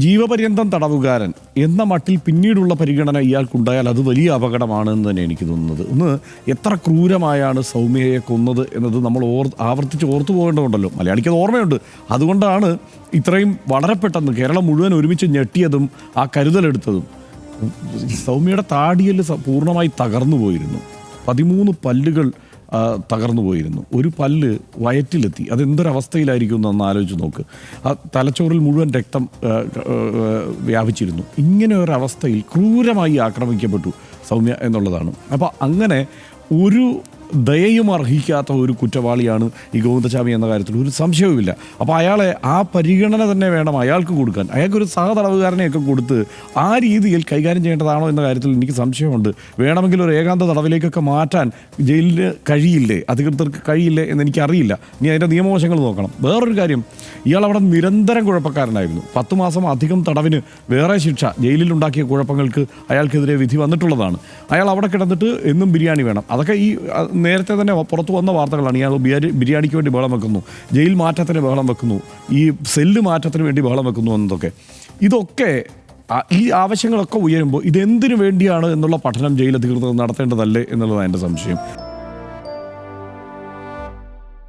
ജീവപര്യന്തം തടവുകാരൻ എന്ന മട്ടിൽ പിന്നീടുള്ള പരിഗണന ഇയാൾക്കുണ്ടായാൽ അത് വലിയ അപകടമാണെന്ന് തന്നെ എനിക്ക് തോന്നുന്നത്. ഒന്ന്, എത്ര ക്രൂരമായാണ് സൗമ്യയെ കൊന്നത് എന്നത് നമ്മൾ ആവർത്തിച്ച് ഓർത്തു പോകേണ്ടതുണ്ടല്ലോ. മലയാളിക്ക് അത് ഓർമ്മയുണ്ട്. അതുകൊണ്ടാണ് ഇത്രയും വളരെ പെട്ടെന്ന് കേരളം മുഴുവൻ ഒരുമിച്ച് ഞെട്ടിയതും ആ കരുതലെടുത്തതും. സൗമ്യയുടെ താടിയല് പൂർണ്ണമായി തകർന്നു പോയിരുന്നു. 13 പല്ലുകൾ തകർന്നു പോയിരുന്നു. ഒരു പല്ല് വയറ്റിലെത്തി. അതെന്തൊരവസ്ഥയിലായിരിക്കും എന്നൊന്ന് ആലോചിച്ച് നോക്ക്. ആ തലച്ചോറിൽ മുഴുവൻ രക്തം വ്യാപിച്ചിരുന്നു. ഇങ്ങനെ ഒരവസ്ഥയിൽ ക്രൂരമായി ആക്രമിക്കപ്പെട്ടു സൗമ്യ എന്നുള്ളതാണ്. അപ്പോൾ അങ്ങനെ ഒരു ദയയും അർഹിക്കാത്ത ഒരു കുറ്റവാളിയാണ് ഈ ഗോവിന്ദചാമി എന്ന കാര്യത്തിൽ ഒരു സംശയവുമില്ല. അപ്പോൾ അയാളെ ആ പരിഗണന തന്നെ വേണം അയാൾക്ക് കൊടുക്കാൻ. അയാൾക്കൊരു സഹതടവുകാരനെയൊക്കെ കൊടുത്ത് ആ രീതിയിൽ കൈകാര്യം ചെയ്യേണ്ടതാണോ എന്ന കാര്യത്തിൽ എനിക്ക് സംശയമുണ്ട്. വേണമെങ്കിൽ ഒരു ഏകാന്ത തടവിലേക്കൊക്കെ മാറ്റാൻ ജയിലിന് കഴിയില്ലേ, അധികൃതർക്ക് കഴിയില്ലേ എന്നെനിക്കറിയില്ല. ഇനി അതിൻ്റെ നിയമവശങ്ങൾ നോക്കണം. വേറൊരു കാര്യം, ഇയാൾ അവിടെ നിരന്തരം കുഴപ്പക്കാരനായിരുന്നു. 10 മാസം അധികം തടവിന് വേറെ ശിക്ഷ ജയിലിലുണ്ടാക്കിയ കുഴപ്പങ്ങൾക്ക് അയാൾക്കെതിരെ വിധി വന്നിട്ടുള്ളതാണ്. അയാൾ അവിടെ കിടന്നിട്ട് എന്നും ബിരിയാണി വേണം. അതൊക്കെ ഈ നേരത്തെ തന്നെ പുറത്തു വന്ന വാർത്തകളാണ്. ഇയാൾ ബിരിയാണിക്ക് വേണ്ടി ബഹളം വെക്കുന്നു, ജയിൽ മാറ്റത്തിന് ബഹളം വെക്കുന്നു, ഈ സെല്ല് മാറ്റത്തിന് വേണ്ടി ബഹളം വെക്കുന്നു എന്നതൊക്കെ. ഇതൊക്കെ ഈ ആവശ്യങ്ങളൊക്കെ ഉയരുമ്പോൾ ഇതെന്തിനു വേണ്ടിയാണ് എന്നുള്ള പഠനം ജയിൽ അധികൃതർ നടത്തേണ്ടതല്ലേ എന്നുള്ളതാണ് എൻ്റെ സംശയം.